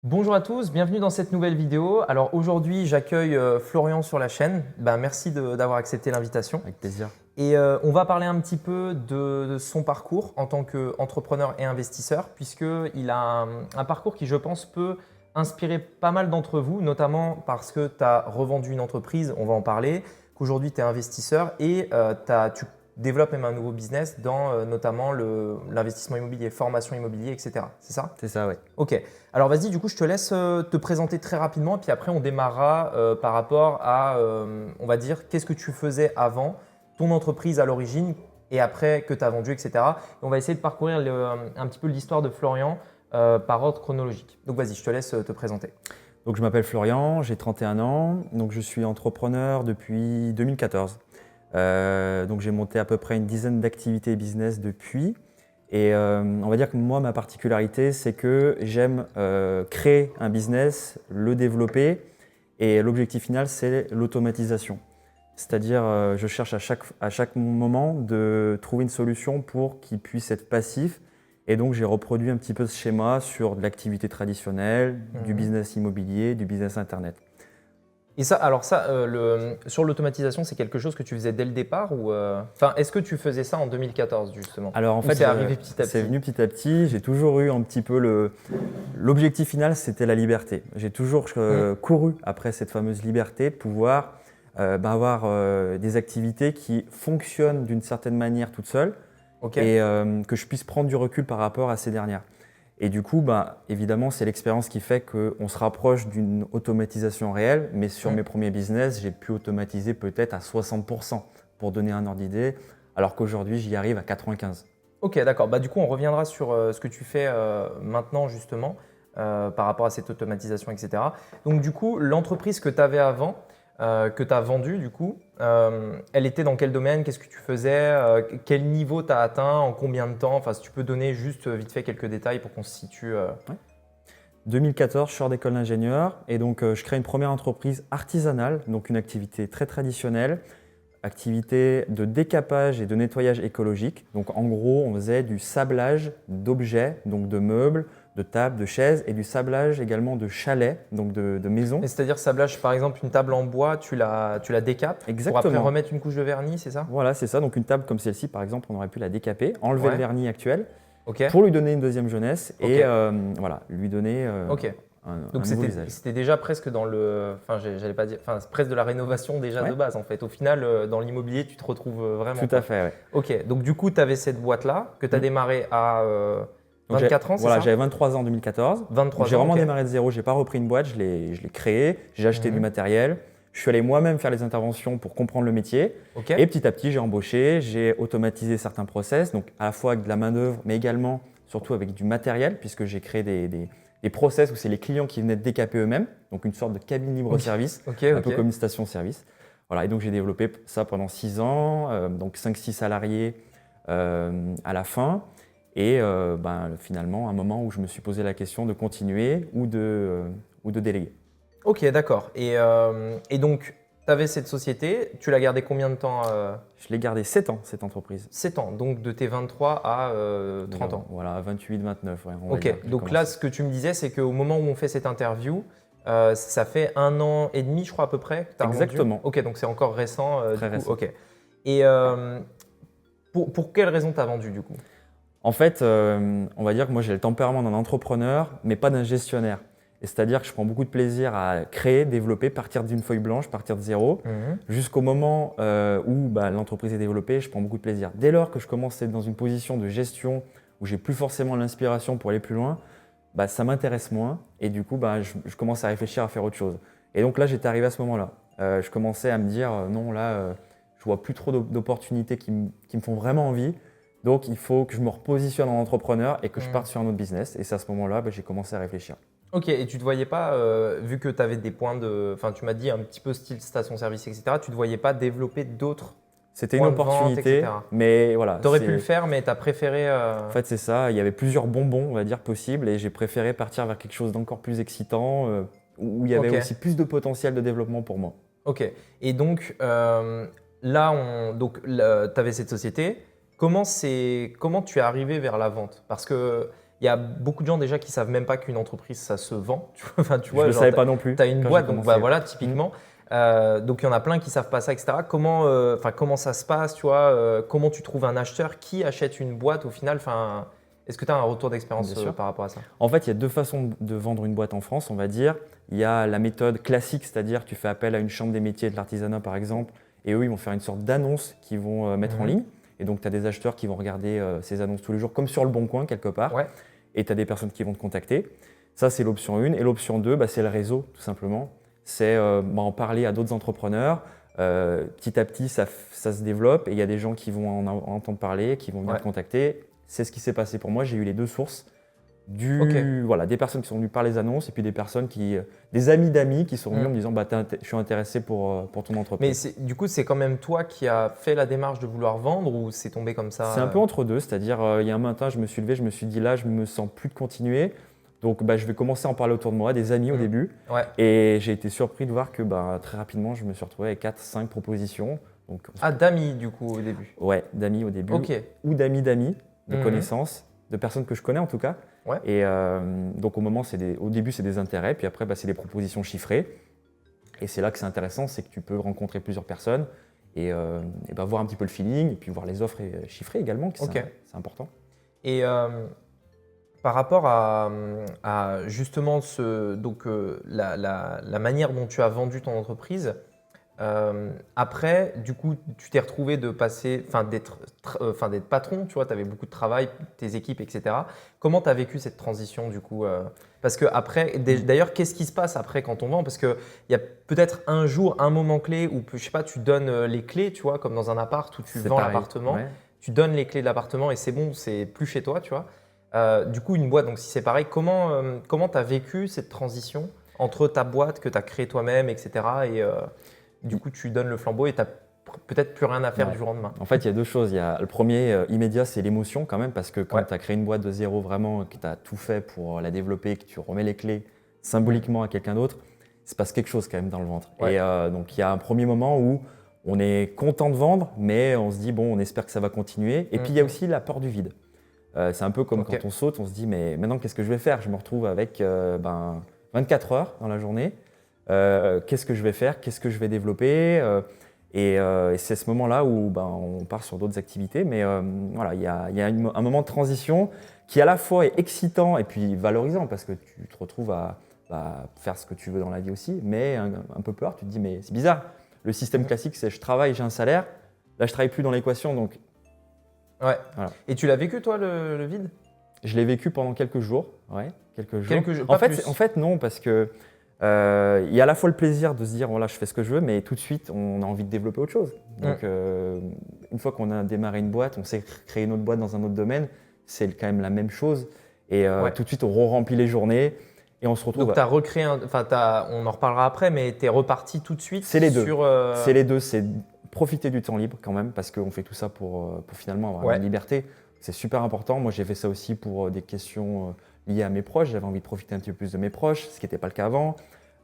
Bonjour à tous, bienvenue dans cette nouvelle vidéo. Alors aujourd'hui, j'accueille Florian sur la chaîne. Merci d'avoir accepté l'invitation. Avec plaisir. Et on va parler un petit peu de son parcours en tant qu'entrepreneur et investisseur, puisqu'il a un parcours qui, je pense, peut inspirer pas mal d'entre vous, notamment parce que tu as revendu une entreprise, on va en parler, qu'aujourd'hui tu es investisseur et tu développes même un nouveau business dans notamment l'investissement immobilier, formation immobilier, etc. C'est ça? C'est ça, ouais. Ok. Alors vas-y, du coup, je te laisse te présenter très rapidement, et puis après, on démarrera par rapport à, on va dire, qu'est-ce que tu faisais avant, ton entreprise à l'origine, et après que tu as vendu, etc. Et on va essayer de parcourir un petit peu l'histoire de Florian par ordre chronologique. Donc vas-y, je te laisse te présenter. Donc je m'appelle Florian, j'ai 31 ans, donc je suis entrepreneur depuis 2014. Donc j'ai monté à peu près une dizaine d'activités business depuis. Et on va dire que moi, ma particularité, c'est que j'aime créer un business, le développer, et l'objectif final, c'est l'automatisation. C'est-à-dire, je cherche à chaque moment de trouver une solution pour qu'il puisse être passif. Et donc, j'ai reproduit un petit peu ce schéma sur de l'activité traditionnelle, du business immobilier, du business Internet. Et ça, alors ça, sur l'automatisation, c'est quelque chose que tu faisais dès le départ ou enfin, est-ce que tu faisais ça en 2014 justement? Alors, en Ou fait, c'est arrivé petit à petit? c'est venu petit à petit. J'ai toujours eu un petit peu l'objectif final, c'était la liberté. J'ai toujours couru après cette fameuse liberté de pouvoir avoir des activités qui fonctionnent d'une certaine manière toutes seules. Ok. Et que je puisse prendre du recul par rapport à ces dernières. Et du coup, évidemment, c'est l'expérience qui fait qu'on se rapproche d'une automatisation réelle, mais sur mes premiers business, j'ai pu automatiser peut-être à 60% pour donner un ordre d'idée, alors qu'aujourd'hui, j'y arrive à 95%. Ok, d'accord. Du coup, on reviendra sur ce que tu fais maintenant justement par rapport à cette automatisation, etc. Donc du coup, l'entreprise que tu avais avant, que tu as vendue du coup, elle était dans quel domaine? Qu'est-ce que tu faisais? Quel niveau tu as atteint? En combien de temps? Enfin, si tu peux donner juste vite fait quelques détails pour qu'on se situe. 2014, je sors d'école d'ingénieur et donc je crée une première entreprise artisanale, donc une activité très traditionnelle, activité de décapage et de nettoyage écologique. Donc en gros, on faisait du sablage d'objets, donc de meubles, de tables, de chaises et du sablage également de chalets, donc de maisons. Et c'est-à-dire sablage, par exemple, une table en bois, tu la décapes pour après Exactement. remettre une couche de vernis, c'est ça? Voilà, c'est ça. Donc une table comme celle-ci, par exemple, on aurait pu la décaper, enlever Ouais. le vernis actuel Ok. pour lui donner une deuxième jeunesse et Ok. voilà, lui donner Ok. un Donc nouveau visage. c'était déjà presque dans le, enfin j'allais pas dire, enfin c'est presque de la rénovation déjà Ouais. de base en fait. Au final, dans l'immobilier, tu te retrouves vraiment. Tout à fait, ouais. Ok, donc du coup, tu avais cette boîte-là que tu as démarré à Donc, 24 ans, c'est voilà, ça? j'avais 23 ans en 2014. 23 J'ai ans, vraiment ok. démarré de zéro, j'ai pas repris une boîte, je l'ai créée, j'ai acheté du matériel. Je suis allé moi-même faire les interventions pour comprendre le métier. Ok. Et petit à petit, j'ai embauché, j'ai automatisé certains process, donc à la fois avec de la main-d'œuvre, mais également, surtout avec du matériel, puisque j'ai créé des process où c'est les clients qui venaient de décaper eux-mêmes, donc une sorte de cabine libre-service, Ok, un ok. peu comme une station-service. Voilà, et donc j'ai développé ça pendant 6 ans, donc 5-6 salariés à la fin. Et finalement, un moment où je me suis posé la question de continuer ou de déléguer. Ok, d'accord. Et donc, tu avais cette société, tu l'as gardée combien de temps? Je l'ai gardé 7 ans, cette entreprise. 7 ans, donc de tes 23 à 30 ans. Voilà, 28, 29, ouais, on va Ok, dire. J'ai donc commencé. là, ce que tu me disais, c'est qu'au moment où on fait cette interview, ça fait 1 an et demi, je crois, à peu près, que tu as revendu. Exactement. Ok, donc c'est encore récent. Très du coup. récent. Ok. Et pour quelle raison tu as vendu du coup? En fait, on va dire que moi j'ai le tempérament d'un entrepreneur, mais pas d'un gestionnaire. Et c'est-à-dire que je prends beaucoup de plaisir à créer, développer, partir d'une feuille blanche, partir de zéro, jusqu'au moment où l'entreprise est développée, je prends beaucoup de plaisir. Dès lors que je commence à être dans une position de gestion où j'ai plus forcément l'inspiration pour aller plus loin, ça m'intéresse moins et du coup je commence à réfléchir à faire autre chose. Et donc là j'étais arrivé à ce moment-là. Je commençais à me dire non là je vois plus trop d'opportunités qui me font vraiment envie. Donc il faut que je me repositionne en entrepreneur et que je parte sur un autre business. Et c'est à ce moment-là j'ai commencé à réfléchir. Ok, et tu ne te voyais pas, vu que tu avais des points de. Enfin, tu m'as dit un petit peu style station-service, etc., tu ne te voyais pas développer d'autres C'était une points de vente, opportunité, etc. mais voilà. Tu aurais pu le faire, mais tu as préféré. En fait, c'est ça. Il y avait plusieurs bonbons, on va dire, possibles, et j'ai préféré partir vers quelque chose d'encore plus excitant, où il y avait Ok. aussi plus de potentiel de développement pour moi. Ok. Et donc, là, tu avais cette société. Comment tu es arrivé vers la vente? Parce que il y a beaucoup de gens déjà qui savent même pas qu'une entreprise, ça se vend. Enfin, tu Je vois, ne le genre, savais pas non plus. tu as une quand boîte, j'ai donc commencé. voilà, typiquement. Donc il y en a plein qui savent pas ça, etc. Comment ça se passe, tu vois, comment tu trouves un acheteur qui achète une boîte au final, enfin, est-ce que tu as un retour d'expérience Bien sûr. par rapport à ça? En fait, il y a deux façons de vendre une boîte en France, on va dire. Il y a la méthode classique, c'est-à-dire tu fais appel à une chambre des métiers et de l'artisanat, par exemple, et eux, ils vont faire une sorte d'annonce qu'ils vont mettre en ligne. Et donc, tu as des acheteurs qui vont regarder ces annonces tous les jours, comme sur le Bon Coin, quelque part. Ouais. Et tu as des personnes qui vont te contacter. Ça, c'est l'option 1. Et l'option 2, c'est le réseau, tout simplement. C'est en parler à d'autres entrepreneurs. Petit à petit, ça se développe et il y a des gens qui vont en entendre parler, qui vont venir te contacter. C'est ce qui s'est passé pour moi. J'ai eu les deux sources. Des personnes qui sont venues par les annonces et puis des amis d'amis qui sont venus en me disant je suis intéressé pour ton entreprise. Mais du coup, c'est quand même toi qui as fait la démarche de vouloir vendre ou c'est tombé comme ça? C'est un peu entre deux, c'est-à-dire il y a un matin, je me suis levé, je me suis dit là, je me sens plus de continuer. Donc je vais commencer à en parler autour de moi, des amis au début. Ouais. Et j'ai été surpris de voir que très rapidement, je me suis retrouvé avec 4-5 propositions. Donc, d'amis du coup au début? Ouais, d'amis au début. Ok. Ou d'amis, de connaissances, de personnes que je connais en tout cas. Ouais. Et donc au début, c'est des intérêts, puis après, c'est des propositions chiffrées. Et c'est là que c'est intéressant, c'est que tu peux rencontrer plusieurs personnes et voir un petit peu le feeling, et puis voir les offres chiffrées également, c'est important. Et par rapport à justement la manière dont tu as vendu ton entreprise, après, du coup, tu t'es retrouvé d'être patron, tu vois, tu avais beaucoup de travail, tes équipes, etc. Comment tu as vécu cette transition du coup Parce que après, d'ailleurs, qu'est-ce qui se passe après quand on vend? Parce qu'il y a peut-être un jour, un moment clé où, je sais pas, tu donnes les clés, tu vois, comme dans un appart où tu vends l'appartement, tu donnes les clés de l'appartement et c'est bon, c'est plus chez toi, tu vois. Du coup, une boîte, donc si c'est pareil, comment tu as vécu cette transition entre ta boîte que tu as créée toi-même, etc. et du coup, tu donnes le flambeau et tu n'as peut-être plus rien à faire du jour au lendemain. En fait, il y a deux choses. Il y a le premier immédiat, c'est l'émotion quand même, parce que quand tu as créé une boîte de zéro vraiment, que tu as tout fait pour la développer, que tu remets les clés symboliquement à quelqu'un d'autre, il se passe quelque chose quand même dans le ventre. Ouais. Et donc, il y a un premier moment où on est content de vendre, mais on se dit, bon, on espère que ça va continuer. Et puis, il y a aussi la peur du vide. C'est un peu comme quand on saute, on se dit, mais maintenant, qu'est-ce que je vais faire? Je me retrouve avec 24 heures dans la journée. Qu'est-ce que je vais faire? Qu'est-ce que je vais développer? Et c'est ce moment-là où on part sur d'autres activités. Mais il y a un moment de transition qui à la fois est excitant et puis valorisant parce que tu te retrouves à faire ce que tu veux dans la vie aussi, mais un peu peur. Tu te dis, mais c'est bizarre. Le système classique, c'est je travaille, j'ai un salaire. Là, je ne travaille plus dans l'équation. Donc, ouais. Voilà. Et tu l'as vécu, toi, le vide? Je l'ai vécu pendant quelques jours. Ouais, quelques jours. Quelques jours, pas plus. En fait, non, parce que il y a à la fois le plaisir de se dire voilà, je fais ce que je veux, mais tout de suite, on a envie de développer autre chose. Donc, une fois qu'on a démarré une boîte, on sait créer une autre boîte dans un autre domaine, c'est quand même la même chose. Et tout de suite, on remplit les journées et on se retrouve. Donc, tu as recréé, on en reparlera après, mais tu es reparti tout de suite. C'est les deux. C'est les deux. C'est profiter du temps libre quand même, parce qu'on fait tout ça pour finalement avoir une liberté. C'est super important. Moi, j'ai fait ça aussi pour des questions liées à mes proches. J'avais envie de profiter un petit peu plus de mes proches, ce qui n'était pas le cas avant.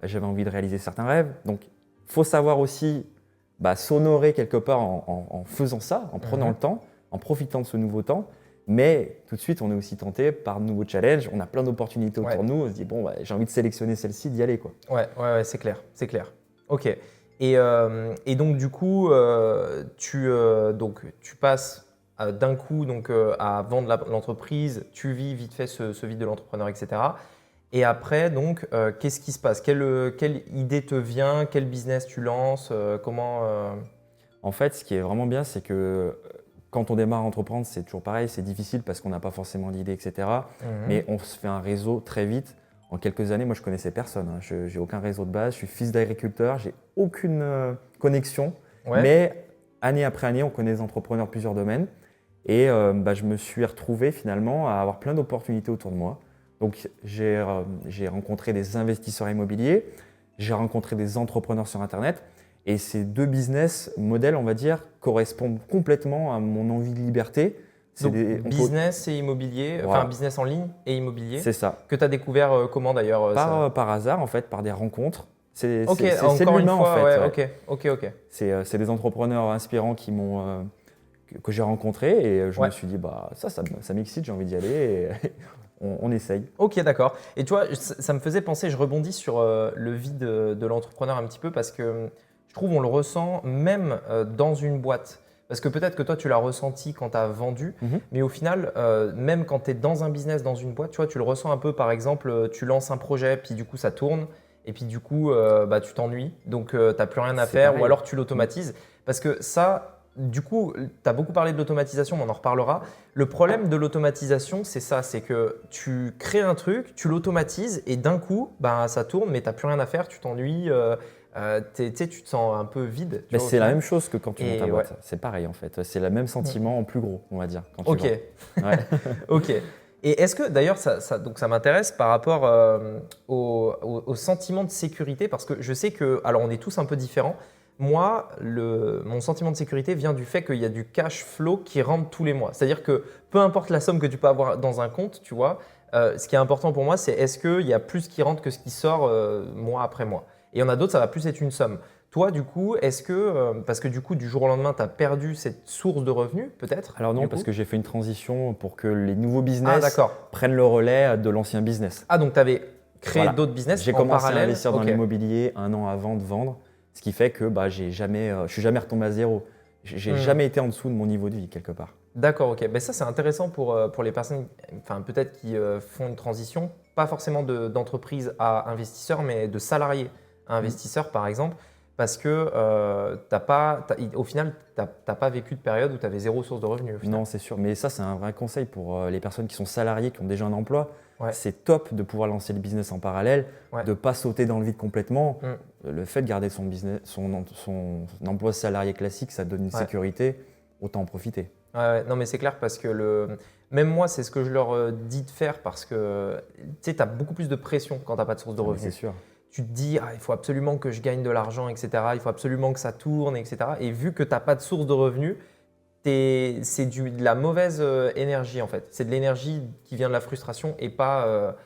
J'avais envie de réaliser certains rêves. Donc, il faut savoir aussi s'honorer quelque part en faisant ça, en prenant le temps, en profitant de ce nouveau temps. Mais tout de suite, on est aussi tenté par de nouveaux challenges. On a plein d'opportunités autour de nous. On se dit, bon, j'ai envie de sélectionner celle-ci, d'y aller, quoi. Ouais, c'est clair. C'est clair. Ok. Et donc, du coup, tu passes d'un coup à vendre l'entreprise, tu vis vite fait ce vide de l'entrepreneur, etc. Et après, donc, qu'est-ce qui se passe? Quelle idée te vient? Quel business tu lances? En fait, ce qui est vraiment bien, c'est que quand on démarre à entreprendre, c'est toujours pareil, c'est difficile parce qu'on n'a pas forcément d'idées, etc. Mais on se fait un réseau très vite. En quelques années, moi, je connaissais personne. Je n'ai aucun réseau de base. Je suis fils d'agriculteur. J'ai aucune connexion. Mais année après année, on connaît des entrepreneurs de plusieurs domaines. Et je me suis retrouvé finalement à avoir plein d'opportunités autour de moi. Donc, j'ai rencontré des investisseurs immobiliers. J'ai rencontré des entrepreneurs sur Internet. Et ces deux business modèles, on va dire, correspondent complètement à mon envie de liberté. Donc, business et immobilier, enfin business en ligne et immobilier. C'est ça. Que tu as découvert comment d'ailleurs? Par hasard, en fait, par des rencontres. C'est l'humain, en fait. Ouais. Ok. C'est des entrepreneurs inspirants que j'ai rencontrés et je me suis dit, ça m'excite, j'ai envie d'y aller. on essaye. Ok, d'accord. Et tu vois, ça me faisait penser, je rebondis sur le vide de l'entrepreneur un petit peu parce que je trouve on le ressent même dans une boîte. Parce que peut-être que toi, tu l'as ressenti quand tu as vendu, mais au final, même quand tu es dans un business, dans une boîte, tu vois, tu le ressens un peu, par exemple, tu lances un projet, puis du coup, ça tourne, et puis du coup, bah, tu t'ennuies, donc tu n'as plus rien à C'est faire, pareil. ou alors tu l'automatises. Parce que ça, du coup, tu as beaucoup parlé de l'automatisation, mais on en reparlera. Le problème de l'automatisation, c'est ça, c'est que tu crées un truc, tu l'automatises, et d'un coup, bah, ça tourne, mais tu n'as plus rien à faire, tu t'ennuies. Tu sais, tu te sens un peu vide. Tu Mais vois, au c'est la final. même chose que quand tu vends ta Et ouais. boîte. C'est pareil en fait. C'est le même sentiment en plus gros, on va dire, quand tu Ok, vends. Ouais. ok. Et est-ce que d'ailleurs, donc ça m'intéresse par rapport au sentiment de sécurité, parce que je sais que, alors on est tous un peu différents. Moi, mon sentiment de sécurité vient du fait qu'il y a du cash flow qui rentre tous les mois. C'est-à-dire que peu importe la somme que tu peux avoir dans un compte, tu vois, ce qui est important pour moi, c'est est-ce qu'il y a plus qui rentre que ce qui sort mois après mois. Et il y en a d'autres, ça va plus être une somme. Toi, du coup, est-ce que, parce que du coup, du jour au lendemain, tu as perdu cette source de revenus, peut-être Alors non, du parce coup que j'ai fait une transition pour que les nouveaux Ah, business d'accord. prennent le relais de l'ancien business. Ah, donc tu avais créé Voilà. d'autres business J'ai en commencé à parallèle. investir dans Ok. l'immobilier 1 an avant de vendre, ce qui fait que bah, je suis jamais retombé à zéro. J'ai Hmm. jamais été en dessous de mon niveau de vie quelque part. D'accord, ok. Ben ça, c'est intéressant pour les personnes enfin, peut-être qui font une transition, pas forcément d'entreprise à investisseur, mais de salarié à investisseur, par exemple, parce que au final, tu n'as pas vécu de période où tu avais zéro source de revenus. Au final. Non, c'est sûr. Mais ça, c'est un vrai conseil pour les personnes qui sont salariées, qui ont déjà un emploi. Ouais. C'est top de pouvoir lancer le business en parallèle, Ouais. de ne pas sauter dans le vide complètement. Mm. Le fait de garder son business, son emploi salarié classique, ça donne une Ouais. sécurité. Autant en profiter. Ouais, non, mais c'est clair parce que même moi, c'est ce que je leur dis de faire parce que tu sais, as beaucoup plus de pression quand tu n'as pas de source de C'est revenus. sûr. Tu te dis, il faut absolument que je gagne de l'argent, etc. Il faut absolument que ça tourne, etc. Et vu que tu n'as pas de source de revenus, c'est de la mauvaise énergie en fait. C'est de l'énergie qui vient de la frustration et pas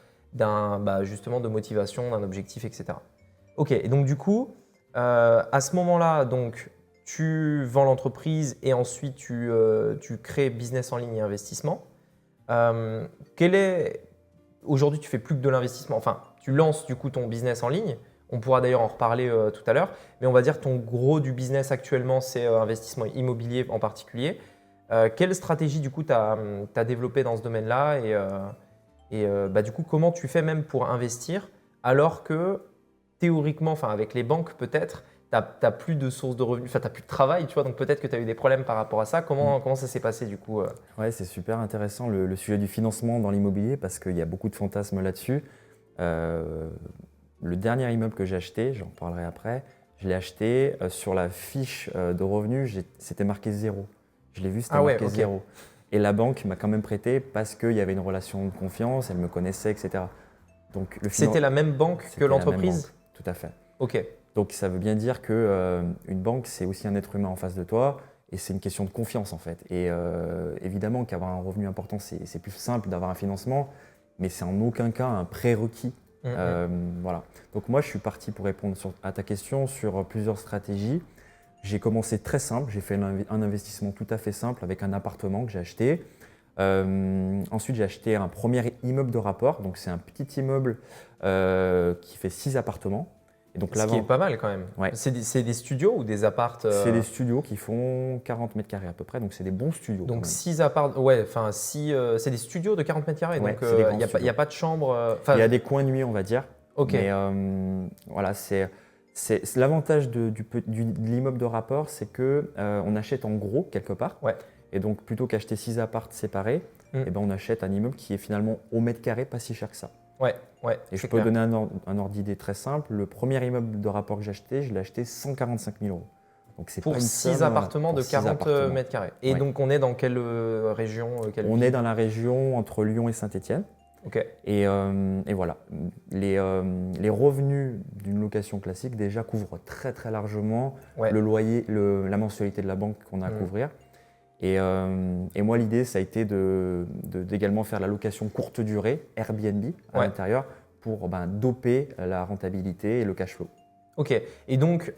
justement de motivation, d'un objectif, etc. Ok, et donc du coup, à ce moment-là, donc, tu vends l'entreprise et ensuite tu crées business en ligne et investissement. Euh, quel est Aujourd'hui, tu fais plus que de l'investissement. Enfin, tu lances du coup ton business en ligne. On pourra d'ailleurs en reparler tout à l'heure. Mais on va dire ton gros du business actuellement, c'est investissement immobilier en particulier. Quelle stratégie du coup tu as développé dans ce domaine-là et du coup, comment tu fais même pour investir alors que théoriquement, enfin avec les banques peut-être, tu n'as plus de source de revenus, enfin tu n'as plus de travail, tu vois, donc peut-être que tu as eu des problèmes par rapport à ça. Comment ça s'est passé du coup Ouais, c'est super intéressant le sujet du financement dans l'immobilier parce qu'il y a beaucoup de fantasmes là-dessus. Le dernier immeuble que j'ai acheté, j'en parlerai après, je l'ai acheté sur la fiche de revenus, c'était marqué 0. Je l'ai vu, c'était marqué 0. Et la banque m'a quand même prêté parce qu'il y avait une relation de confiance, elle me connaissait, etc. Donc, C'était la même banque que l'entreprise? Tout à fait. Ok. Donc ça veut bien dire que une banque, c'est aussi un être humain en face de toi et c'est une question de confiance en fait. Et évidemment qu'avoir un revenu important, c'est plus simple d'avoir un financement, mais c'est en aucun cas un prérequis. Voilà. Donc moi, je suis parti pour répondre à ta question sur plusieurs stratégies. J'ai commencé très simple, j'ai fait un investissement tout à fait simple avec un appartement que j'ai acheté. Ensuite, j'ai acheté un premier immeuble de rapport. Donc c'est un petit immeuble qui fait 6 appartements. Et donc, Ce qui est pas mal quand même. Ouais. C'est des studios ou des appartes C'est des studios qui font 40 mètres carrés à peu près, donc c'est des bons studios. Donc 6 appartes, ouais, enfin c'est des studios de 40 mètres carrés, Ouais, donc il n'y a pas de chambre. Il y a des coins de nuit, on va dire. Ok. Mais voilà, l'avantage de l'immeuble de rapport, c'est que on achète en gros quelque part. Ouais. Et donc plutôt qu'acheter 6 appartes séparés, eh ben, on achète un immeuble qui est finalement au mètre carré, pas si cher que ça. Ouais. Et je peux donner un ordre d'idée très simple. Le premier immeuble de rapport que j'ai acheté, je l'ai acheté 145 000 €. Donc c'est pour pas une 6 somme, appartements de 40 mètres carrés. Et Ouais. donc on est dans quelle région On est dans la région entre Lyon et Saint-Étienne. Ok. Et voilà, les revenus d'une location classique déjà couvrent très très largement le loyer, la mensualité de la banque qu'on a à couvrir. Et moi, l'idée, ça a été d'également faire la location courte durée, Airbnb, à l'intérieur, pour doper la rentabilité et le cash flow. Ok, et donc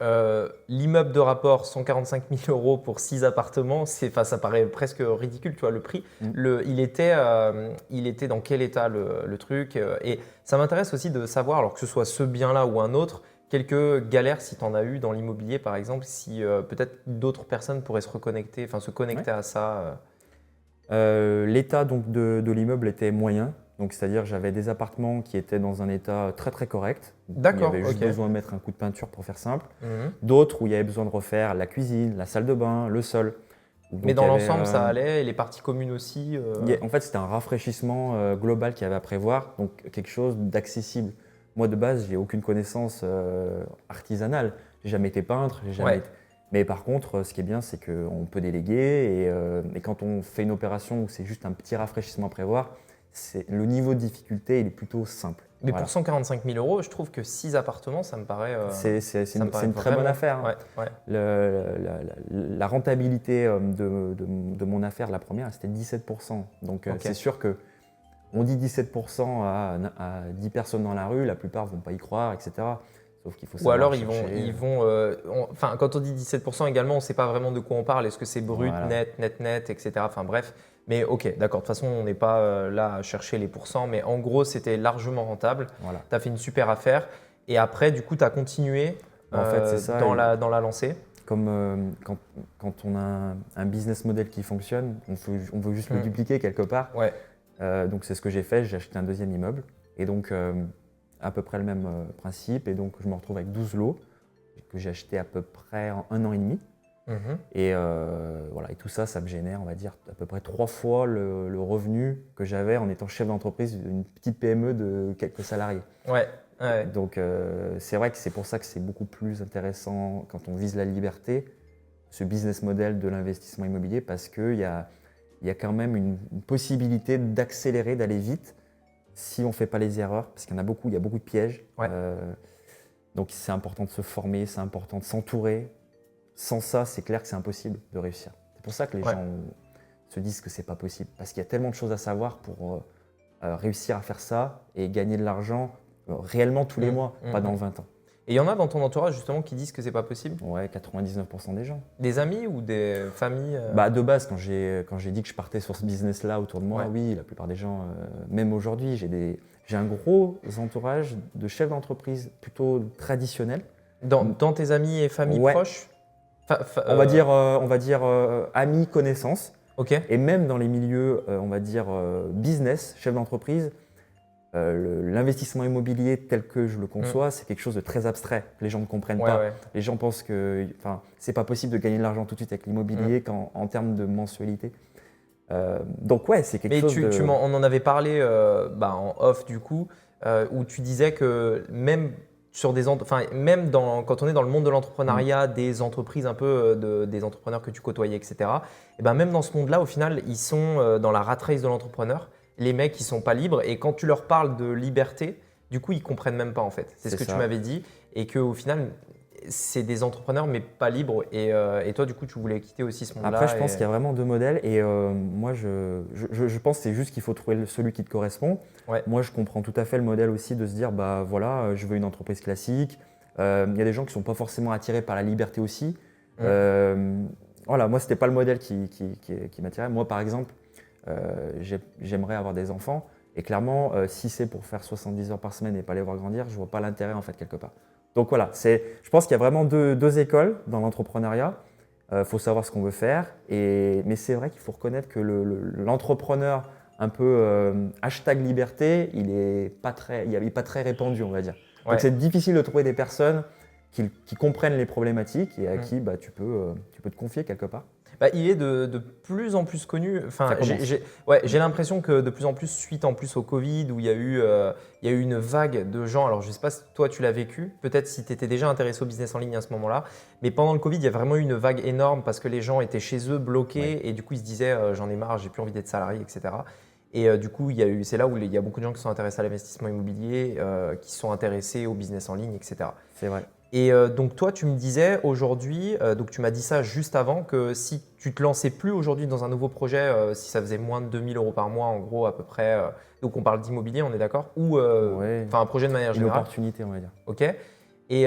l'immeuble de rapport, 145 000 euros pour 6 appartements, ça paraît presque ridicule, tu vois, le prix. Il était dans quel état le truc Et ça m'intéresse aussi de savoir, alors que ce soit ce bien-là ou un autre, quelques galères si tu en as eu dans l'immobilier par exemple, si peut-être d'autres personnes pourraient se connecter à ça. L'état donc de l'immeuble était moyen. Donc, c'est-à-dire j'avais des appartements qui étaient dans un état très très correct. D'accord, il y avait juste ok. besoin de mettre un coup de peinture pour faire simple. Mhm. D'autres où il y avait besoin de refaire la cuisine, la salle de bain, le sol. Donc, Mais il dans y avait, l'ensemble, ça allait, et les parties communes aussi. en fait, c'était un rafraîchissement global qu'il y avait à prévoir, donc quelque chose d'accessible. Moi, de base, j'ai aucune connaissance artisanale. J'ai jamais été peintre, j'ai jamais Ouais. été- Mais par contre, ce qui est bien, c'est qu'on peut déléguer et quand on fait une opération où c'est juste un petit rafraîchissement à prévoir, le niveau de difficulté, il est plutôt simple. Mais Voilà. pour 145 000 euros, je trouve que 6 appartements, ça me paraît. C'est ça me paraît une très bonne vraiment- affaire, hein. Ouais, ouais. La rentabilité de mon affaire, la première, c'était 17%. Donc Ok. c'est sûr que on dit 17% à 10 personnes dans la rue, la plupart ne vont pas y croire, etc. Sauf qu'il faut Ou savoir alors chercher. enfin, quand on dit 17% également, on ne sait pas vraiment de quoi on parle. Est-ce que c'est brut, Voilà. net, etc. Enfin bref. Mais ok, d'accord. De toute façon, on n'est pas là à chercher les pourcents. Mais en gros, c'était largement rentable. Voilà. Tu as fait une super affaire. Et après, du coup, tu as continué En fait, c'est ça. dans la lancée. Comme quand on a un business model qui fonctionne, on veut juste le dupliquer quelque part. Ouais. Donc c'est ce que j'ai fait, j'ai acheté un deuxième immeuble. Et donc à peu près le même principe. Et donc je me retrouve avec 12 lots que j'ai acheté à peu près en 1 an et demi. Mhm. Et voilà, et tout ça, ça me génère, on va dire, à peu près 3 fois le revenu que j'avais en étant chef d'entreprise d'une petite PME de quelques salariés. Ouais. Ouais. Donc c'est vrai que c'est pour ça que c'est beaucoup plus intéressant quand on vise la liberté, ce business model de l'investissement immobilier, parce qu'il y a quand même une possibilité d'accélérer, d'aller vite, si on ne fait pas les erreurs, parce qu'il y en a beaucoup, il y a beaucoup de pièges. Ouais. Donc c'est important de se former, c'est important de s'entourer. Sans ça, c'est clair que c'est impossible de réussir. C'est pour ça que les gens se disent que c'est pas possible, parce qu'il y a tellement de choses à savoir pour réussir à faire ça et gagner de l'argent réellement tous les mois, pas dans 20 ans. Et il y en a dans ton entourage justement qui disent que c'est pas possible? Ouais, 99% des gens. Des amis ou des familles Bah, de base, quand j'ai dit que je partais sur ce business-là autour de moi, Ouais. oui, la plupart des gens, même aujourd'hui, j'ai un gros entourage de chefs d'entreprise plutôt traditionnels. Dans tes amis et familles Ouais. proches? On va dire amis, connaissances. Ok. Et même dans les milieux, on va dire business, chef d'entreprise, l'investissement immobilier tel que je le conçois, c'est quelque chose de très abstrait. Les gens ne comprennent Ouais, pas. ouais. Les gens pensent que c'est pas possible de gagner de l'argent tout de suite avec l'immobilier en termes de mensualité. Donc ouais, c'est quelque Mais chose de… on en avait parlé en off du coup, où tu disais que même sur quand on est dans le monde de l'entrepreneuriat, des entreprises un peu, des entrepreneurs que tu côtoyais, etc. Et ben même dans ce monde-là, au final, ils sont dans la rat race de l'entrepreneur. Les mecs, ils sont pas libres. Et quand tu leur parles de liberté, du coup, ils comprennent même pas en fait. C'est ce que tu m'avais dit. Et qu'au final, c'est des entrepreneurs mais pas libres. Et toi, du coup, tu voulais quitter aussi ce monde-là. Après, je pense qu'il y a vraiment deux modèles et moi, je pense que c'est juste qu'il faut trouver celui qui te correspond. Ouais. Moi, je comprends tout à fait le modèle aussi de se dire, bah voilà, je veux une entreprise classique. Il y a des gens qui ne sont pas forcément attirés par la liberté aussi. Voilà, moi, ce n'était pas le modèle qui m'attirait. Moi, par exemple, j'aimerais avoir des enfants et clairement, si c'est pour faire 70 heures par semaine et pas les voir grandir, je ne vois pas l'intérêt en fait quelque part. Donc voilà, je pense qu'il y a vraiment deux écoles dans l'entrepreneuriat. Faut savoir ce qu'on veut faire. Mais c'est vrai qu'il faut reconnaître que l'entrepreneur un peu hashtag liberté, il n'est pas très répandu, on va dire. Ouais. Donc c'est difficile de trouver des personnes qui comprennent les problématiques et à qui tu peux te confier quelque part. Bah, il est de plus en plus connu. Enfin, Ça commence. j'ai l'impression que de plus en plus, suite en plus au Covid, où il y a eu une vague de gens. Alors, je ne sais pas si toi tu l'as vécu, peut-être si tu étais déjà intéressé au business en ligne à ce moment-là, mais pendant le Covid, il y a vraiment eu une vague énorme parce que les gens étaient chez eux bloqués et du coup, ils se disaient j'en ai marre, j'ai plus envie d'être salarié, etc. Et du coup, c'est là où il y a beaucoup de gens qui sont intéressés à l'investissement immobilier, qui sont intéressés au business en ligne, etc. C'est vrai. Et donc toi, tu me disais aujourd'hui, donc tu m'as dit ça juste avant, que si tu te lançais plus aujourd'hui dans un nouveau projet, si ça faisait moins de 2 000 euros par mois en gros à peu près, donc on parle d'immobilier, on est d'accord? Ou un projet de manière Une générale. opportunité, on va dire. Ok. Et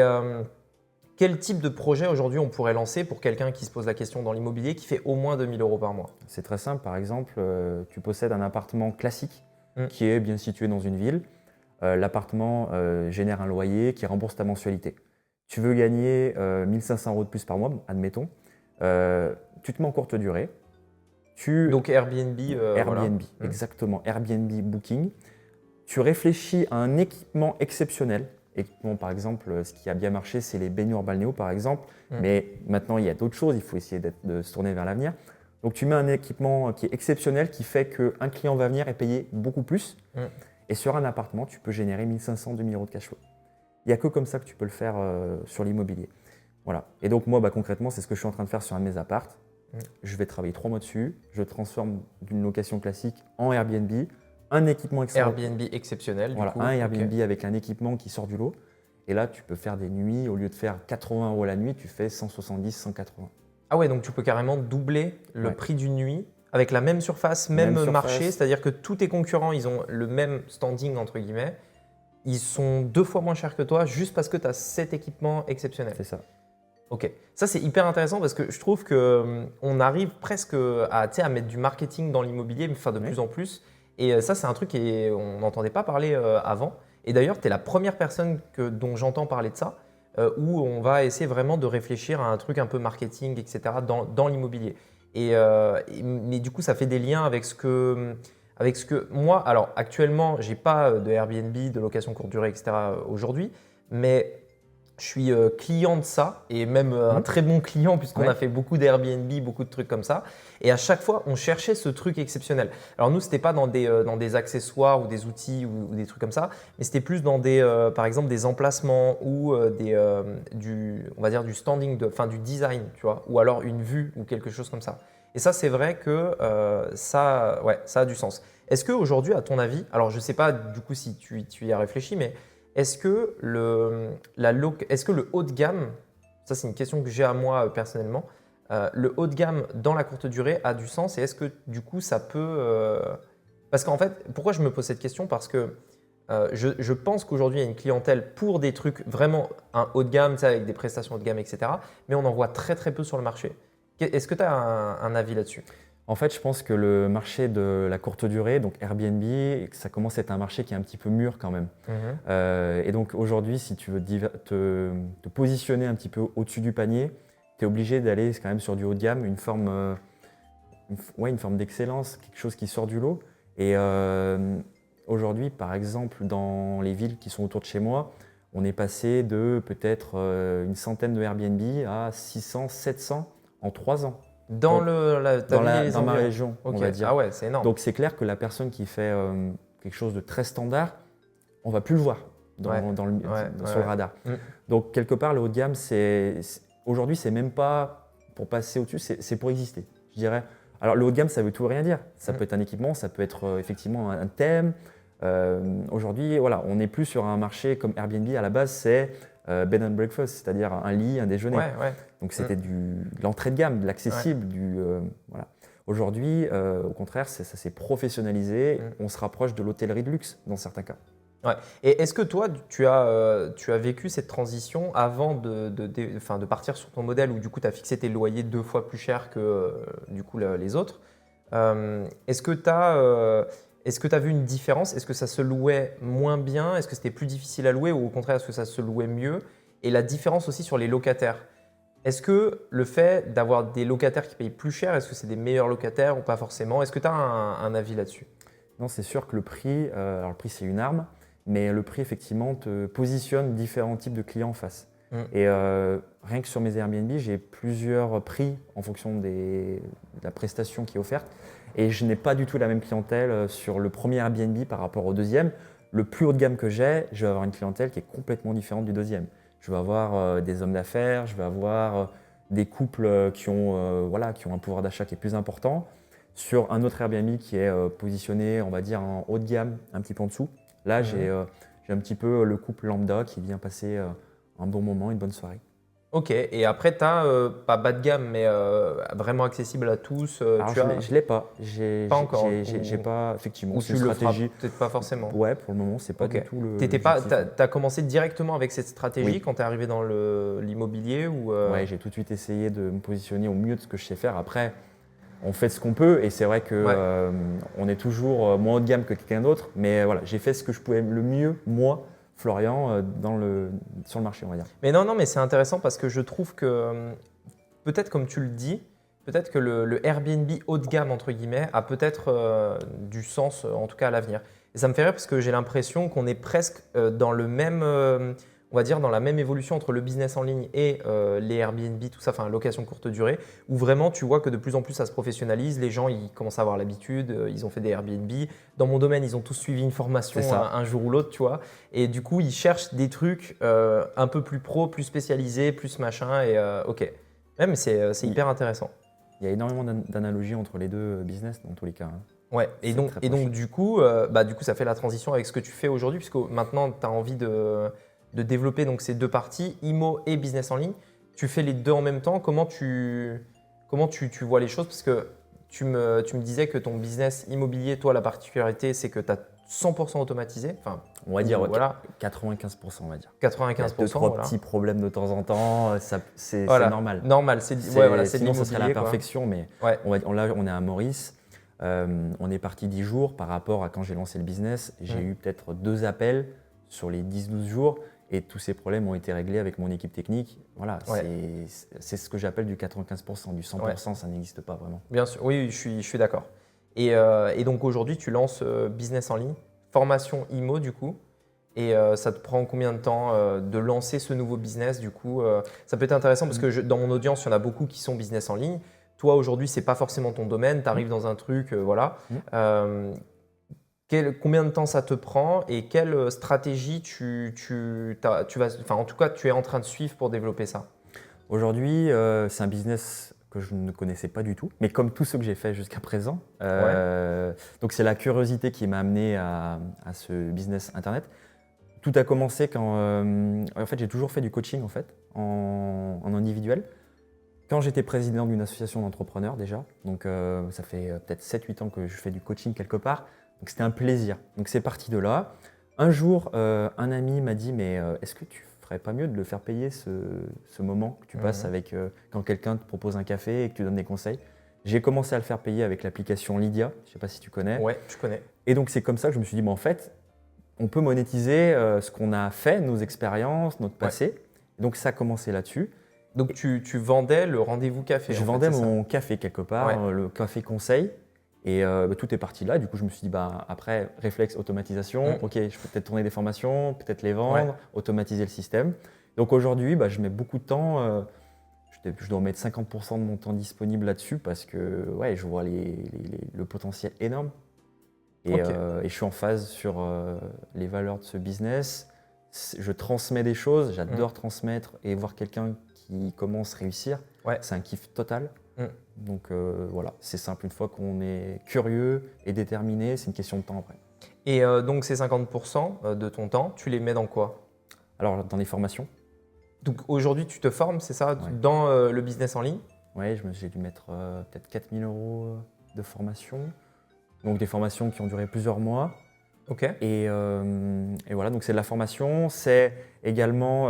quel type de projet aujourd'hui on pourrait lancer pour quelqu'un qui se pose la question dans l'immobilier qui fait au moins 2 000 € par mois? C'est très simple. Par exemple, tu possèdes un appartement classique Mm. qui est bien situé dans une ville. L'appartement génère un loyer qui rembourse ta mensualité. Tu veux gagner 1 500 € de plus par mois, admettons. Tu te mets en courte durée. Donc Airbnb, Airbnb, voilà. exactement. Airbnb Booking. Tu réfléchis à un équipement exceptionnel. Équipement, par exemple, ce qui a bien marché, c'est les baignoires balnéo, par exemple. Mais maintenant, il y a d'autres choses. Il faut essayer de se tourner vers l'avenir. Donc, tu mets un équipement qui est exceptionnel, qui fait qu'un client va venir et payer beaucoup plus. Et sur un appartement, tu peux générer 1 500, 2 000 € de cash flow. Il n'y a que comme ça que tu peux le faire sur l'immobilier. Voilà. Et donc, moi, concrètement, c'est ce que je suis en train de faire sur un de mes apparts. Je vais travailler 3 mois dessus. Je transforme d'une location classique en Airbnb. Un équipement exceptionnel. Airbnb exceptionnel, Voilà, du coup. un Airbnb avec un équipement qui sort du lot. Et là, tu peux faire des nuits. Au lieu de faire 80 € la nuit, tu fais 170, 180. Ah ouais, donc tu peux carrément doubler le prix d'une nuit avec la même surface, même marché. C'est-à-dire que tous tes concurrents, ils ont le même standing, entre guillemets. Ils sont 2 fois moins chers que toi juste parce que tu as cet équipement exceptionnel. C'est ça. Ok, ça c'est hyper intéressant parce que je trouve qu'on arrive presque à mettre du marketing dans l'immobilier, enfin de plus en plus. Et ça, c'est un truc qu'on n'entendait pas parler avant. Et d'ailleurs, tu es la première personne dont j'entends parler de ça, où on va essayer vraiment de réfléchir à un truc un peu marketing, etc. dans l'immobilier. Mais du coup, ça fait des liens avec ce que moi, alors actuellement, je n'ai pas de Airbnb, de location courte durée, etc. aujourd'hui, mais je suis client de ça et même un très bon client puisqu'on a fait beaucoup d'Airbnb, beaucoup de trucs comme ça. Et à chaque fois, on cherchait ce truc exceptionnel. Alors nous, ce n'était pas dans des accessoires ou des outils ou des trucs comme ça, mais c'était plus dans par exemple des emplacements ou on va dire du standing, du design, tu vois, ou alors une vue ou quelque chose comme ça. Et ça, c'est vrai que ça a du sens. Est-ce qu'aujourd'hui, à ton avis, alors je ne sais pas du coup si tu y as réfléchi, mais est-ce que le haut de gamme, ça c'est une question que j'ai à moi personnellement, le haut de gamme dans la courte durée a du sens et est-ce que du coup ça peut… Parce qu'en fait, pourquoi je me pose cette question? Parce que je pense qu'aujourd'hui il y a une clientèle pour des trucs vraiment un haut de gamme, tu sais, avec des prestations haut de gamme, etc. Mais on en voit très très peu sur le marché. Est-ce que tu as un avis là-dessus? En fait, je pense que le marché de la courte durée, donc Airbnb, ça commence à être un marché qui est un petit peu mûr quand même. Et donc aujourd'hui, si tu veux te positionner un petit peu au-dessus du panier, tu es obligé d'aller quand même sur du haut de gamme, une forme d'excellence, quelque chose qui sort du lot. Et aujourd'hui, par exemple, dans les villes qui sont autour de chez moi, on est passé de peut-être une centaine de Airbnb à 600, 700 en 3 ans. Dans ma région, on va dire. Ah ouais, c'est énorme. Donc c'est clair que la personne qui fait quelque chose de très standard, on va plus le voir sur le radar. Donc quelque part, le haut de gamme, aujourd'hui, c'est même pas pour passer au-dessus, c'est pour exister. Je dirais. Alors le haut de gamme, ça veut tout et rien dire. Ça peut être un équipement, ça peut être effectivement un thème. Aujourd'hui, voilà, on n'est plus sur un marché comme Airbnb. À la base, c'est bed and breakfast, c'est-à-dire un lit, un déjeuner. Donc c'était de l'entrée de gamme, de l'accessible, voilà. Aujourd'hui, au contraire, ça s'est professionnalisé. On se rapproche de l'hôtellerie de luxe dans certains cas. Ouais. Et est-ce que toi, tu as vécu cette transition avant de partir sur ton modèle où du coup tu as fixé tes loyers 2 fois plus cher que du coup les autres? Est-ce que tu as vu une différence? Est-ce que ça se louait moins bien? Est-ce que c'était plus difficile à louer ou au contraire, est-ce que ça se louait mieux? Et la différence aussi sur les locataires. Est-ce que le fait d'avoir des locataires qui payent plus cher, est-ce que c'est des meilleurs locataires ou pas forcément? Est-ce que tu as un avis là-dessus? Non, c'est sûr que le prix, alors le prix c'est une arme, mais le prix effectivement te positionne différents types de clients en face. Et rien que sur mes Airbnb, j'ai plusieurs prix en fonction de la prestation qui est offerte. Et je n'ai pas du tout la même clientèle sur le premier Airbnb par rapport au deuxième. Le plus haut de gamme que j'ai, je vais avoir une clientèle qui est complètement différente du deuxième. Je vais avoir des hommes d'affaires, je vais avoir des couples qui ont un pouvoir d'achat qui est plus important. Sur un autre Airbnb qui est positionné, on va dire, en haut de gamme, un petit peu en dessous. Là, j'ai un petit peu le couple lambda qui vient passer un bon moment, une bonne soirée. Ok, et après, tu as pas bas de gamme, mais vraiment accessible à tous. Alors, je l'ai pas. Pas encore. J'ai pas, effectivement, Ou c'est tu une le feras stratégie. peut-être pas forcément. Ouais, pour le moment, c'est pas Ok. du tout Tu l'objectif. as commencé directement avec cette stratégie Oui. quand tu es arrivé dans l'immobilier ou Ouais, j'ai tout de suite essayé de me positionner au mieux de ce que je sais faire. Après, on fait ce qu'on peut et c'est vrai que Ouais. on est toujours moins haut de gamme que quelqu'un d'autre. Mais voilà, j'ai fait ce que je pouvais le mieux, moi, Florian, sur le marché, on va dire. Mais non, mais c'est intéressant parce que je trouve que peut-être comme tu le dis, peut-être que le Airbnb haut de gamme, entre guillemets, a peut-être du sens, en tout cas à l'avenir. Et ça me fait rire parce que j'ai l'impression qu'on est presque dans le même, on va dire, dans la même évolution entre le business en ligne et les Airbnb, tout ça, enfin, location courte durée, où vraiment tu vois que de plus en plus ça se professionnalise, les gens ils commencent à avoir l'habitude, ils ont fait des Airbnb. Dans mon domaine, ils ont tous suivi une formation C'est ça. un jour ou l'autre, tu vois. Et du coup, ils cherchent des trucs un peu plus pro, plus spécialisés, plus machin, et ok. Ouais, mais c'est hyper intéressant. Il y a énormément d'analogies entre les deux business dans tous les cas. Hein. Ouais, et C'est donc, très et proche. donc du coup, ça fait la transition avec ce que tu fais aujourd'hui, puisque maintenant tu as envie de développer donc, ces deux parties, IMO et business en ligne. Tu fais les deux en même temps. Comment tu vois les choses? Parce que tu me disais que ton business immobilier, toi, la particularité, c'est que tu as 100% automatisé. Enfin, On va dire ouais, voilà, 95%, on va dire. 95%. Il y a deux, trois voilà. petits problèmes de temps en temps, c'est Voilà. normal. Normal, c'est ouais, voilà, c'est de Sinon, ce serait la l'immobilier, quoi. perfection, mais Ouais. là, on est à Maurice. On est parti 10 jours par rapport à quand j'ai lancé le business. J'ai eu peut-être 2 appels sur les 10-12 jours et tous ces problèmes ont été réglés avec mon équipe technique. Voilà, Ouais. c'est ce que j'appelle du 95%. Du 100%, ça n'existe pas vraiment. Bien sûr, oui, je suis d'accord. Et donc aujourd'hui, tu lances business en ligne, formation IMO du coup. Et ça te prend combien de temps de lancer ce nouveau business du coup Ça peut être intéressant parce que dans mon audience, il y en a beaucoup qui sont business en ligne. Toi, aujourd'hui, ce n'est pas forcément ton domaine. Tu arrives dans un truc, voilà. Combien de temps ça te prend et quelle stratégie tu vas, enfin, en tout cas, tu es en train de suivre pour développer ça? Aujourd'hui, c'est un business que je ne connaissais pas du tout, mais comme tout ce que j'ai fait jusqu'à présent. Donc c'est la curiosité qui m'a amené à ce business internet. Tout a commencé quand, en fait, j'ai toujours fait du coaching en fait, en individuel. Quand j'étais président d'une association d'entrepreneurs déjà, donc ça fait peut-être 7-8 ans que je fais du coaching quelque part, donc c'était un plaisir. Donc c'est parti de là. Un jour, un ami m'a dit, mais est-ce que tu ferais pas mieux de le faire payer ce moment que tu passes avec quand quelqu'un te propose un café et que tu donnes des conseils? J'ai commencé à le faire payer avec l'application Lydia, je ne sais pas si tu connais. Ouais, je connais. Et donc c'est comme ça que je me suis dit, en fait, on peut monétiser ce qu'on a fait, nos expériences, notre passé. Donc ça a commencé là-dessus. Donc tu vendais le rendez-vous café. Je vendais mon café quelque part, le café conseil. Et tout est parti là. Du coup, je me suis dit, après, réflexe, automatisation. Ok, je peux peut-être tourner des formations, peut-être les vendre, automatiser le système. Donc aujourd'hui, je mets beaucoup de temps. Je dois mettre 50% de mon temps disponible là-dessus parce que je vois le potentiel énorme. Et je suis en phase sur les valeurs de ce business. Je transmets des choses, j'adore transmettre et voir quelqu'un qui commence à réussir. C'est un kiff total. Donc voilà, c'est simple. Une fois qu'on est curieux et déterminé, c'est une question de temps après. Et donc ces 50% de ton temps, tu les mets dans quoi? Alors dans les formations. Donc aujourd'hui, tu te formes, c'est ça, dans le business en ligne? Oui, j'ai dû mettre peut-être 4 000 € de formation. Donc des formations qui ont duré plusieurs mois. Ok. Et voilà, donc c'est de la formation, c'est également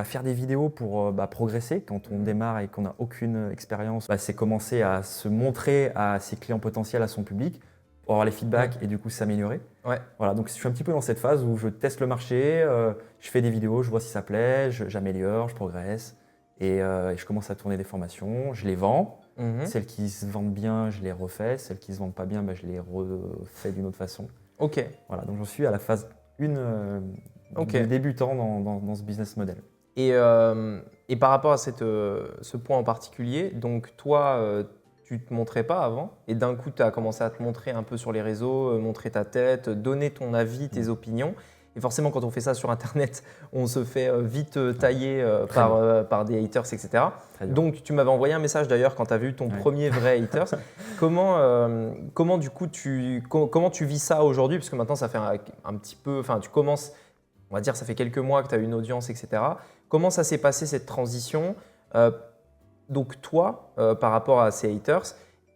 faire des vidéos pour progresser quand on démarre et qu'on n'a aucune expérience. C'est commencer à se montrer à ses clients potentiels, à son public, pour avoir les feedbacks et du coup s'améliorer. Voilà, donc je suis un petit peu dans cette phase où je teste le marché, je fais des vidéos, je vois si ça plaît, j'améliore, je progresse et je commence à tourner des formations, je les vends. Celles qui se vendent bien, je les refais. Celles qui ne se vendent pas bien, je les refais d'une autre façon. Ok. Voilà, donc j'en suis à la phase 1 du débutant dans ce business model. Et par rapport à ce point en particulier, donc toi, tu ne te montrais pas avant et d'un coup, tu as commencé à te montrer un peu sur les réseaux, montrer ta tête, donner ton avis, tes opinions. Et forcément, quand on fait ça sur Internet, on se fait vite tailler par des haters, etc. Donc, tu m'avais envoyé un message d'ailleurs quand tu as vu ton premier vrai haters. Comment du coup, comment tu vis ça aujourd'hui? Parce que maintenant, ça fait un petit peu… Enfin, tu commences on va dire, ça fait quelques mois que tu as une audience, etc. Comment ça s'est passé cette transition donc toi, par rapport à ces haters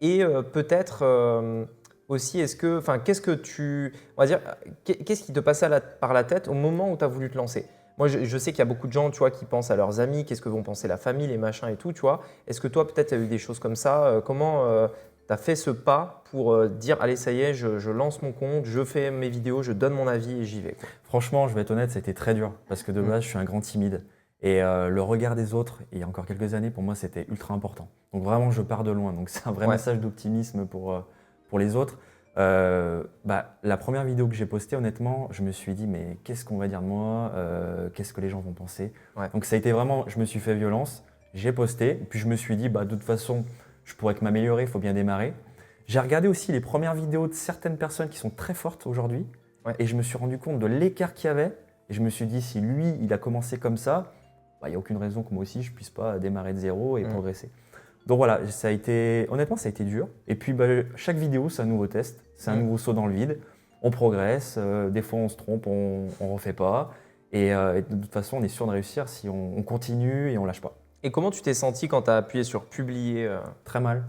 et peut-être aussi, qu'est-ce que on va dire, qu'est-ce qui te passait par la tête au moment où tu as voulu te lancer? Moi, je sais qu'il y a beaucoup de gens, tu vois, qui pensent à leurs amis, qu'est-ce que vont penser la famille, les machins et tout, tu vois. Est-ce que toi, peut-être, tu as eu des choses comme ça? Comment tu as fait ce pas pour dire, allez, ça y est, je lance mon compte, je fais mes vidéos, je donne mon avis et j'y vais, quoi. Franchement, je vais être honnête, c'était très dur parce que de base, je suis un grand timide. Et le regard des autres, il y a encore quelques années, pour moi, c'était ultra important. Donc vraiment, je pars de loin. Donc c'est un vrai message d'optimisme pour les autres. La première vidéo que j'ai postée, honnêtement, je me suis dit, mais qu'est-ce qu'on va dire de moi? Qu'est-ce que les gens vont penser? Donc ça a été vraiment, je me suis fait violence, j'ai posté, puis je me suis dit, de toute façon, je pourrais que m'améliorer, il faut bien démarrer. J'ai regardé aussi les premières vidéos de certaines personnes qui sont très fortes aujourd'hui, et je me suis rendu compte de l'écart qu'il y avait, et je me suis dit, si lui, il a commencé comme ça, il n'y a aucune raison que moi aussi, je ne puisse pas démarrer de zéro et progresser. Donc voilà, honnêtement, ça a été dur. Et puis, chaque vidéo, c'est un nouveau test, c'est un nouveau saut dans le vide. On progresse, des fois on se trompe, on ne refait pas. Et de toute façon, on est sûr de réussir si on continue et on ne lâche pas. Et comment tu t'es senti quand tu as appuyé sur publier? Très mal.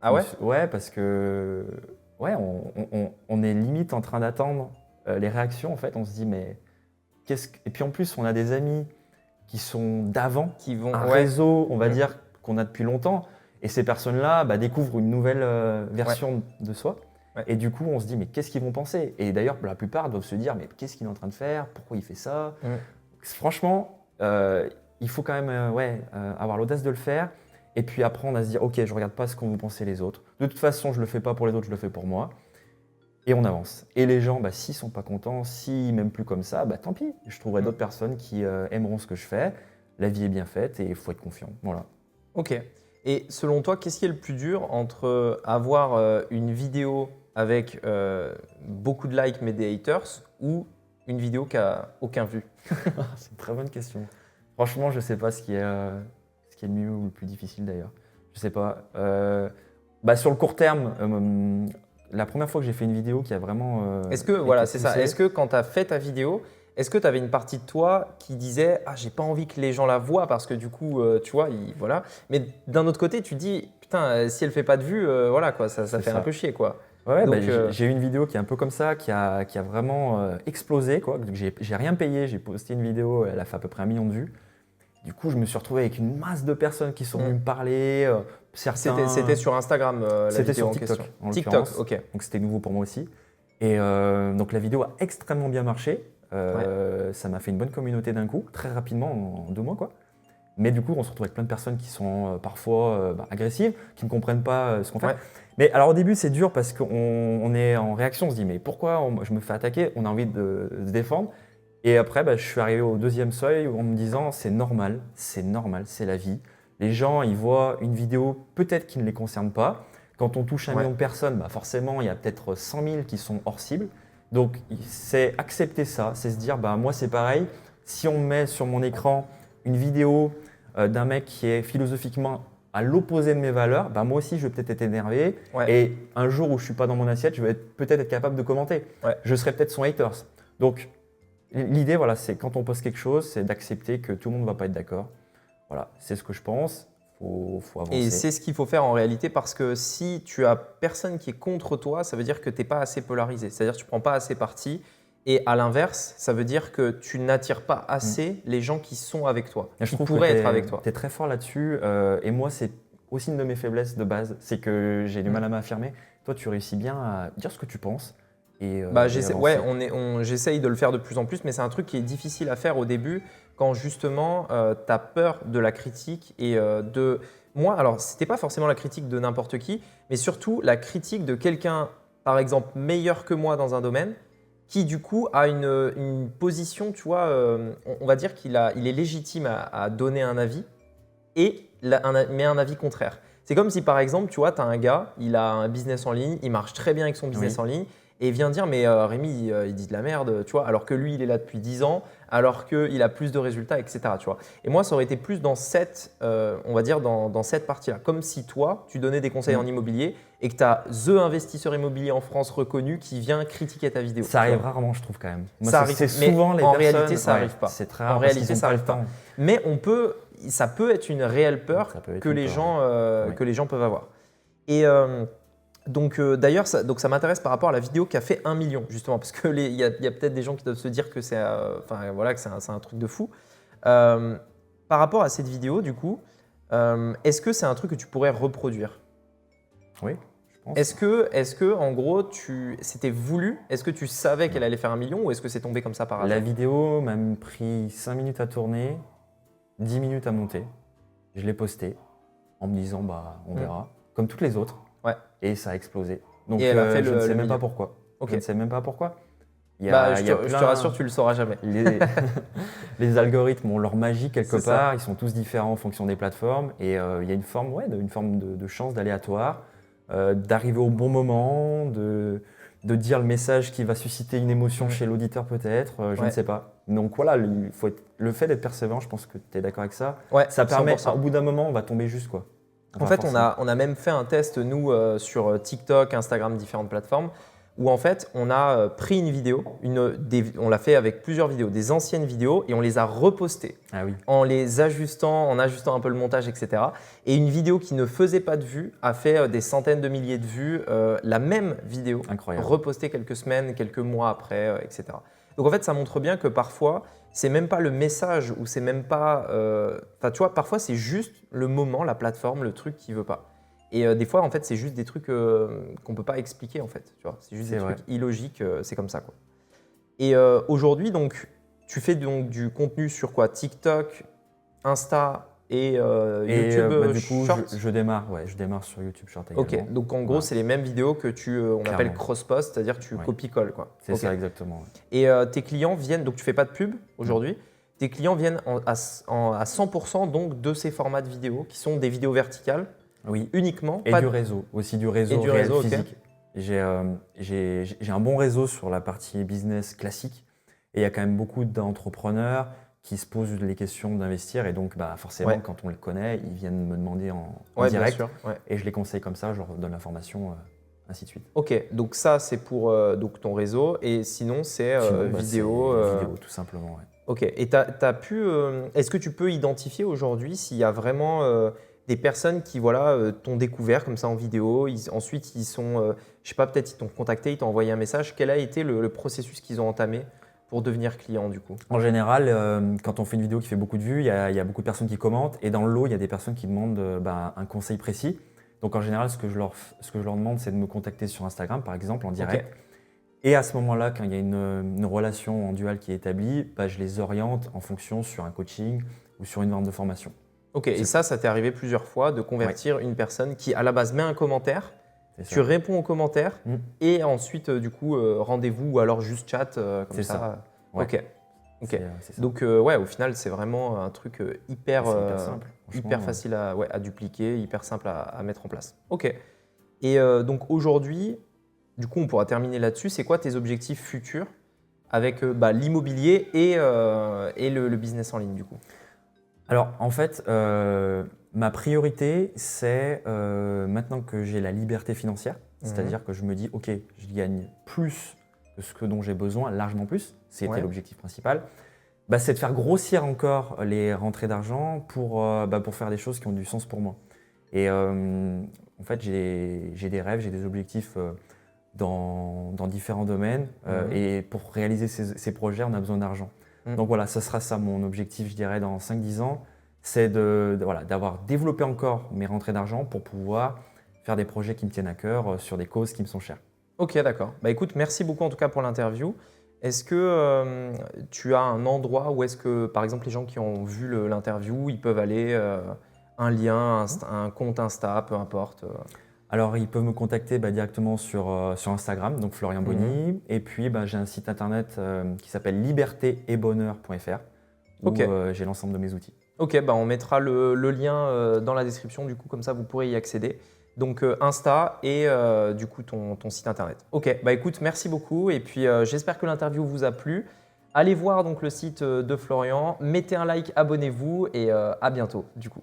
Ah ouais? Ouais, parce que on est limite en train d'attendre les réactions. En fait, on se dit, mais et puis en plus, on a des amis qui sont d'avant, qui vont un réseau, on va dire, qu'on a depuis longtemps. Et ces personnes-là découvrent une nouvelle version de soi. Et du coup, on se dit, mais qu'est-ce qu'ils vont penser? Et d'ailleurs, la plupart doivent se dire, mais qu'est-ce qu'il est en train de faire? Pourquoi il fait ça? Franchement, il faut quand même avoir l'audace de le faire. Et puis apprendre à se dire, ok, je ne regarde pas ce qu'ont pensé les autres. De toute façon, je ne le fais pas pour les autres, je le fais pour moi. Et on avance. Et les gens, s'ils ne sont pas contents, s'ils ne m'aiment plus comme ça, tant pis. Je trouverai d'autres personnes qui aimeront ce que je fais. La vie est bien faite et il faut être confiant. Voilà. Ok. Et selon toi, qu'est-ce qui est le plus dur entre avoir une vidéo avec beaucoup de likes mais des haters ou une vidéo qui n'a aucun vue? C'est une très bonne question. Franchement, je ne sais pas ce qui est le mieux ou le plus difficile d'ailleurs. Je ne sais pas. Sur le court terme, la première fois que j'ai fait une vidéo qui a vraiment. Est-ce que, voilà, c'est ça. Est-ce que quand tu as fait ta vidéo, est-ce que tu avais une partie de toi qui disait « Ah, j'ai pas envie que les gens la voient parce que du coup, tu vois, voilà. » Mais d'un autre côté, tu dis « Putain, si elle fait pas de vues, voilà quoi, ça fait un peu chier quoi. » Ouais, j'ai eu une vidéo qui est un peu comme ça, qui a vraiment explosé quoi. J'ai rien payé, j'ai posté une vidéo, elle a fait à peu près 1 million de vues. Du coup, je me suis retrouvé avec une masse de personnes qui sont venues me parler. C'était sur Instagram la C'était vidéo sur TikTok, en question. TikTok, ok. Donc c'était nouveau pour moi aussi. Et donc la vidéo a extrêmement bien marché. Ça m'a fait une bonne communauté d'un coup, très rapidement, en 2 mois quoi. Mais du coup, on se retrouve avec plein de personnes qui sont parfois agressives, qui ne comprennent pas ce qu'on fait. Mais alors au début, c'est dur parce qu'on est en réaction, on se dit mais pourquoi je me fais attaquer? On a envie de se défendre. Et après, je suis arrivé au 2e seuil en me disant c'est normal, c'est la vie. Les gens, ils voient une vidéo peut-être qui ne les concerne pas. Quand on touche 1 million de personnes, forcément, il y a peut-être 100 000 qui sont hors cible. Donc, c'est accepter ça, c'est se dire moi, c'est pareil. Si on met sur mon écran une vidéo d'un mec qui est philosophiquement à l'opposé de mes valeurs, moi aussi, je vais peut-être être énervé. Et un jour où je ne suis pas dans mon assiette, je vais peut-être être capable de commenter. Je serai peut-être son haters. Donc, l'idée, voilà, c'est quand on poste quelque chose, c'est d'accepter que tout le monde ne va pas être d'accord. Voilà, c'est ce que je pense. Faut avancer. Et c'est ce qu'il faut faire en réalité parce que si tu as personne qui est contre toi, ça veut dire que tu n'es pas assez polarisé. C'est-à-dire que tu ne prends pas assez parti. Et à l'inverse, ça veut dire que tu n'attires pas assez les gens qui sont avec toi, qui pourraient être avec toi. Tu es très fort là-dessus. Et moi, c'est aussi une de mes faiblesses de base. C'est que j'ai du mal à m'affirmer. Toi, tu réussis bien à dire ce que tu penses. J'essaye de le faire de plus en plus, mais c'est un truc qui est difficile à faire au début quand justement tu as peur de la critique et de… Moi, alors, ce n'était pas forcément la critique de n'importe qui, mais surtout la critique de quelqu'un, par exemple, meilleur que moi dans un domaine, qui du coup a une position, tu vois, on va dire qu'il est légitime à donner un avis et mais un avis contraire. C'est comme si par exemple, tu vois, tu as un gars, il a un business en ligne, il marche très bien avec son business en ligne et il vient dire mais Rémi il dit de la merde, tu vois, alors que lui il est là depuis 10 ans, alors qu'il a plus de résultats, etc. Tu vois. Et moi ça aurait été plus dans cette, on va dire dans cette partie-là, comme si toi tu donnais des conseils en immobilier et que tu as the investisseur immobilier en France reconnu qui vient critiquer ta vidéo. Ça arrive rarement, je trouve quand même. Moi, Ça arrive, c'est souvent les en personnes. réalité ça n'arrive pas. C'est très rare. En parce réalité qu'ils ont ça pas le n'arrive pas. temps. Mais ça peut être une réelle peur Ça peut être que une les peur, gens, ouais. que les gens peuvent avoir. Et d'ailleurs, ça m'intéresse par rapport à la vidéo qui a fait 1 million, justement, parce qu'il y a peut-être des gens qui doivent se dire que c'est voilà, que c'est un truc de fou. Par rapport à cette vidéo, du coup, est-ce que c'est un truc que tu pourrais reproduire? Oui, je pense. Est-ce que en gros, c'était voulu? Est-ce que tu savais qu'elle allait faire 1 million ou est-ce que c'est tombé comme ça par hasard? La vidéo m'a pris 5 minutes à tourner, 10 minutes à monter. Je l'ai postée en me disant, on verra, comme toutes les autres. Ouais. Et ça a explosé. Donc Et elle a fait je ne sais le même pas million. pourquoi. Ok. Je ne sais même pas pourquoi. Il y Je a te plein- rassure, tu le sauras jamais. Les algorithmes ont leur magie quelque C'est ça. part, ils sont tous différents en fonction des plateformes et il y a une forme de chance, d'aléatoire, d'arriver au bon moment, de dire le message qui va susciter une émotion chez l'auditeur peut-être, je ne sais pas. Donc voilà, le fait d'être persévérant, je pense que tu es d'accord avec ça, Ouais, ça permet, 100%. au bout d'un moment, on va tomber juste quoi. En fait, on a même fait un test, nous, sur TikTok, Instagram, différentes plateformes, où en fait, on a pris une vidéo, on l'a fait avec plusieurs vidéos, des anciennes vidéos, et on les a repostées Ah oui. en ajustant un peu le montage, etc. Et une vidéo qui ne faisait pas de vues a fait des centaines de milliers de vues, la même vidéo, Incroyable. repostée quelques semaines, quelques mois après, etc. Donc en fait, ça montre bien que parfois, c'est même pas le message ou c'est même pas. Enfin, tu vois, parfois c'est juste le moment, la plateforme, le truc qui veut pas. Et des fois, en fait, c'est juste des trucs qu'on peut pas expliquer, en fait. Tu vois, c'est juste des trucs illogiques, c'est comme ça, quoi. Et aujourd'hui, donc, tu fais donc du contenu sur quoi? TikTok, Insta et YouTube du coup, Shorts. je démarre sur YouTube Short également. Ok, donc en gros, c'est les mêmes vidéos que on appelle cross-post, c'est-à-dire que tu copies-colles, quoi. C'est ça exactement. Ouais. Et tes clients viennent, donc tu fais pas de pub aujourd'hui, tes clients viennent à 100% donc de ces formats de vidéos qui sont des vidéos verticales uniquement. Et du réseau, aussi du réseau réel physique. J'ai un bon réseau sur la partie business classique et il y a quand même beaucoup d'entrepreneurs qui se posent les questions d'investir et donc forcément quand on les connaît, ils viennent me demander en direct bien sûr, et je les conseille comme ça, je leur donne l'information, ainsi de suite. Ok, donc ça c'est pour donc ton réseau et sinon c'est vidéo. Vidéo tout simplement. Ouais. Ok, et est-ce que tu peux identifier aujourd'hui s'il y a vraiment des personnes qui t'ont découvert comme ça en vidéo, ensuite ils sont, je sais pas, peut-être ils t'ont contacté, ils t'ont envoyé un message, quel a été le processus qu'ils ont entamé pour devenir client du coup? En général, quand on fait une vidéo qui fait beaucoup de vues, il y a beaucoup de personnes qui commentent et dans le lot, il y a des personnes qui demandent un conseil précis. Donc en général, ce que je leur demande, c'est de me contacter sur Instagram par exemple en direct. Okay. Et à ce moment-là, quand il y a une relation en dual qui est établie, je les oriente en fonction sur un coaching ou sur une vente de formation. Ok, et ça t'est arrivé plusieurs fois de convertir une personne qui à la base met un commentaire, tu réponds aux commentaires et ensuite du coup rendez-vous ou alors juste chat comme ça. Ouais. Ok. C'est ça. Donc au final c'est vraiment un truc hyper simple, hyper facile à dupliquer, hyper simple à mettre en place. Ok. Et donc aujourd'hui, du coup on pourra terminer là-dessus. C'est quoi tes objectifs futurs avec l'immobilier et le business en ligne du coup? Alors en fait, ma priorité c'est maintenant que j'ai la liberté financière, c'est-à-dire que je me dis ok, je gagne plus que ce dont j'ai besoin, largement plus, c'était l'objectif principal, c'est de faire grossir encore les rentrées d'argent pour faire des choses qui ont du sens pour moi. Et en fait, j'ai des rêves, j'ai des objectifs dans différents domaines et pour réaliser ces projets, on a besoin d'argent. Donc voilà, ce sera ça mon objectif, je dirais, dans 5-10 ans, c'est d'avoir développé encore mes rentrées d'argent pour pouvoir faire des projets qui me tiennent à cœur sur des causes qui me sont chères. Ok, d'accord. Écoute, merci beaucoup en tout cas pour l'interview. Est-ce que tu as un endroit où est-ce que, par exemple, les gens qui ont vu l'interview, ils peuvent aller, un lien, un compte Insta, peu importe Alors, ils peuvent me contacter directement sur Instagram, donc Florian Bonny. Et puis, j'ai un site internet qui s'appelle libertéetbonheur.fr où j'ai l'ensemble de mes outils. Ok, on mettra le lien dans la description, du coup, comme ça, vous pourrez y accéder. Donc Insta et du coup ton site internet. Ok, bah écoute, merci beaucoup et puis j'espère que l'interview vous a plu. Allez voir donc le site de Florian, mettez un like, abonnez-vous et à bientôt du coup.